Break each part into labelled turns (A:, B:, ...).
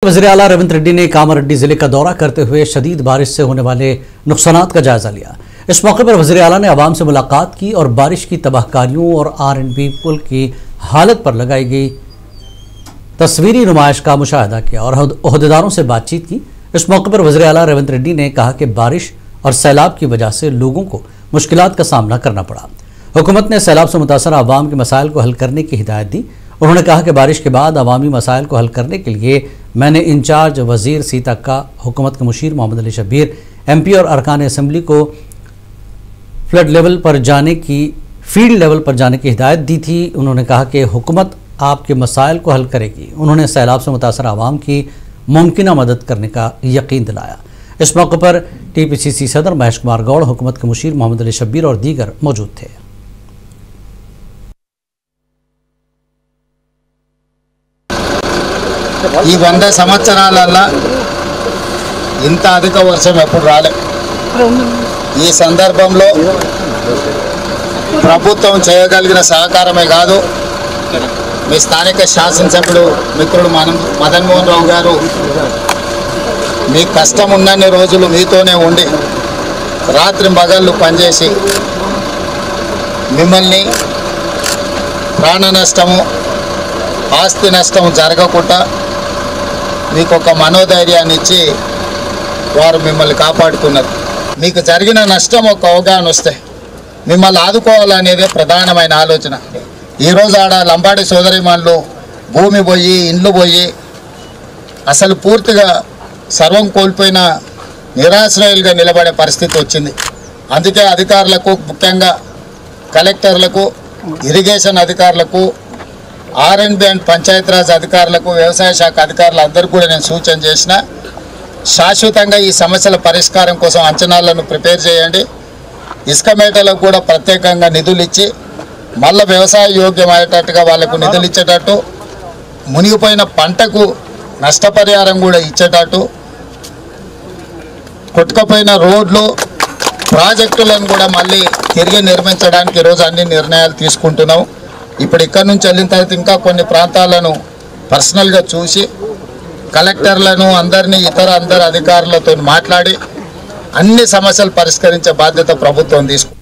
A: वज़ीर आला रेवंत रेड्डी ने कामारेड्डी जिले का दौरा करते हुए शदीद बारिश से होने वाले नुकसानात का जायजा लिया। इस मौके पर वज़ीर आला ने आवाम से मुलाकात की और बारिश की तबाहकारियों और R&B पुल की हालत पर लगाई गई तस्वीरी नुमाइश का मुशाहिदा किया और ओहदेदारों से बातचीत की। इस मौके पर वज़ीर आला रेवंत रेड्डी ने कहा कि बारिश और सैलाब की वजह से लोगों को मुश्किलात का सामना करना पड़ा। हुकूमत ने सैलाब से मुतासर आवाम के मसाइल को हल करने की हिदायत दी। उन्होंने कहा कि बारिश के बाद अवामी मसाइल को हल करने के लिए मैंने इंचार्ज वजीर सीता का हुकूमत के मुशीर मोहम्मद अली शब्बीर MP और अरकान असम्बली को फील्ड लेवल पर जाने की हिदायत दी थी। उन्होंने कहा कि हुकूमत आपके मसाइल को हल करेगी। उन्होंने सैलाब से मुतासर आवाम की मुमकिन मदद करने का यकीन दिलाया। इस मौके पर TPCC सदर महेश कुमार गौड़, हुकूमत के मुशीर मोहम्मद अली शब्बीर और दीगर मौजूद थे।
B: ఈ 100 సంవత్సరాలలో ఇంత అధిక వర్షం ఎప్పుడు రాలే। ఈ సందర్భంలో ప్రభుత్వం చేయగలిగిన సహకారమే కాదు, మీ స్థానిక శాసనసభ్యుడు మిత్రుడు మదన్ మోహన్ రావు గారు మీ కష్టం ఉన్నన్ని రోజులు మీతోనే ఉండి రాత్రి పగళ్ళు పనిచేసి మిమ్మల్ని ప్రాణ నష్టము ఆస్తి నష్టం జరగకుండా మీకు ఒక మనోధైర్యాన్ని ఇచ్చి వారు మిమ్మల్ని కాపాడుకున్నారు। మీకు జరిగిన నష్టం ఒక అవగాహన వస్తే మిమ్మల్ని ఆదుకోవాలనేదే ప్రధానమైన ఆలోచన। ఈరోజు ఆడ లంబాడి సోదరిమణులు భూమి పోయి ఇండ్లు పోయి అసలు పూర్తిగా సర్వం కోల్పోయిన నిరాశ్రయులుగా నిలబడే పరిస్థితి వచ్చింది। అందుకే అధికారులకు, ముఖ్యంగా కలెక్టర్లకు, ఇరిగేషన్ అధికారులకు, R&B అండ్ పంచాయతీరాజ్ అధికారులకు, వ్యవసాయ శాఖ అధికారులందరికీ కూడా నేను సూచన చేసిన, శాశ్వతంగా ఈ సమస్యల పరిష్కారం కోసం అంచనాలను ప్రిపేర్ చేయండి। ఇసుక మేటలకు కూడా ప్రత్యేకంగా నిధులు ఇచ్చి మళ్ళీ వ్యవసాయ యోగ్యమయ్యేటట్టుగా వాళ్లకు నిధులు ఇచ్చేటట్టు, మునిగిపోయిన పంటకు నష్టపరిహారం కూడా ఇచ్చేటట్టు, కొట్టుకుపోయిన రోడ్లు ప్రాజెక్టులను కూడా మళ్ళీ తిరిగి నిర్మించడానికి ఈరోజు అన్ని నిర్ణయాలు తీసుకుంటున్నాం। ఇప్పుడు ఇక్కడ నుంచి వెళ్ళిన తర్వాత ఇంకా కొన్ని ప్రాంతాలను పర్సనల్గా చూసి కలెక్టర్లను అందరినీ అందరు అధికారులతో మాట్లాడి అన్ని సమస్యలు పరిష్కరించే బాధ్యత ప్రభుత్వం తీసుకుంది।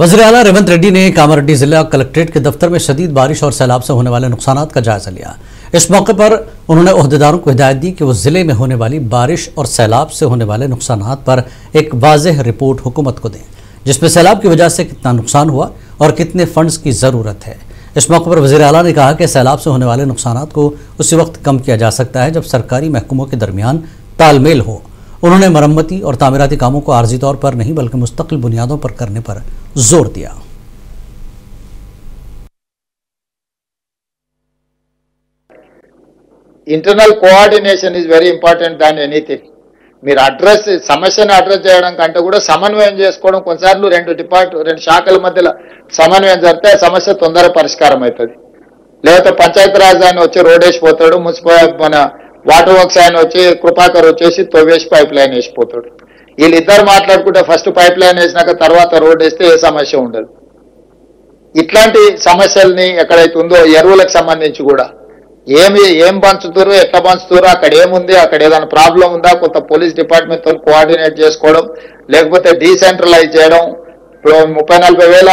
A: वज़ीर आला रेवंत रेड्डी ने कामारेड्डी जिला कलेक्ट्रेट के दफ्तर में शदीद बारिश और सैलाब से होने वाले नुकसानात का जायजा लिया। इस मौके पर उन्होंने ओहदेदारों को हिदायत दी कि वो जिले में होने वाली बारिश और सैलाब से होने वाले नुकसानात पर एक वाज़ेह रिपोर्ट हुकूमत को दें, जिसमें सैलाब की वजह से कितना नुकसान हुआ और कितने फंड्स की ज़रूरत है। इस मौके पर वज़ीर आला ने कहा कि सैलाब से होने वाले नुकसानात को उसी वक्त कम किया जा सकता है जब सरकारी महकमों के दरमियान तालमेल हो। उन्होंने मरम्मती और तामीराती कामों को आर्जी तौर पर नहीं बल्कि मुस्तकिल बुनियादों पर करने पर जोर दिया।
B: Internal coordination is very important than anything. మీరు సమస్యను అడ్రస్ చేయడం కంటే కూడా సమన్వయం చేసుకోవడం, కొన్నిసార్లు రెండు శాఖల మధ్యలో సమన్వయం జరిగితే సమస్య తొందరగా పరిష్కారం అవుతుంది। లేకపోతే పంచాయతీరాజ్ ఆయన వచ్చి రోడ్ వేసిపోతాడు, మన వాటర్ వర్క్స్ ఆయన వచ్చి కృపాకర్ వచ్చేసి తవ్వేసి పైప్ లైన్ వేసిపోతాడు। వీళ్ళిద్దరు మాట్లాడుకుంటే ఫస్ట్ పైప్ లైన్ వేసినాక తర్వాత రోడ్ వేస్తే ఏ సమస్య ఉండదు। ఇట్లాంటి సమస్యల్ని ఎక్కడైతే ఉందో ఎరువులకు సంబంధించి కూడా ఏం పంచుతారు, ఎట్లా పంచుతారు, అక్కడ ఏముంది, అక్కడ ఏదైనా ప్రాబ్లం ఉందా, కొంత పోలీస్ డిపార్ట్మెంట్ తో కోఆర్డినేట్ చేసుకోవడం, లేకపోతే డీసెంట్రలైజ్ చేయడం। ఇప్పుడు 30-40 వేల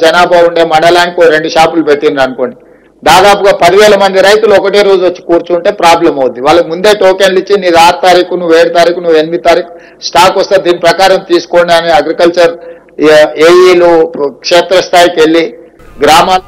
B: జనాభా ఉండే మండలానికి 2 షాపులు పెట్టిండ్రు అనుకోండి, దాదాపుగా 10,000 మంది రైతులు ఒకటే రోజు వచ్చి కూర్చుంటే ప్రాబ్లం అవుద్ది। వాళ్ళకి ముందే టోకెన్లు ఇచ్చి నీ 6 తారీఖు, నువ్వు 7 తారీఖు, నువ్వు 8 తారీఖు స్టాక్ వస్తే దీని ప్రకారం తీసుకోండి అని అగ్రికల్చర్ AEలు క్షేత్రస్థాయికి వెళ్ళి గ్రామాలు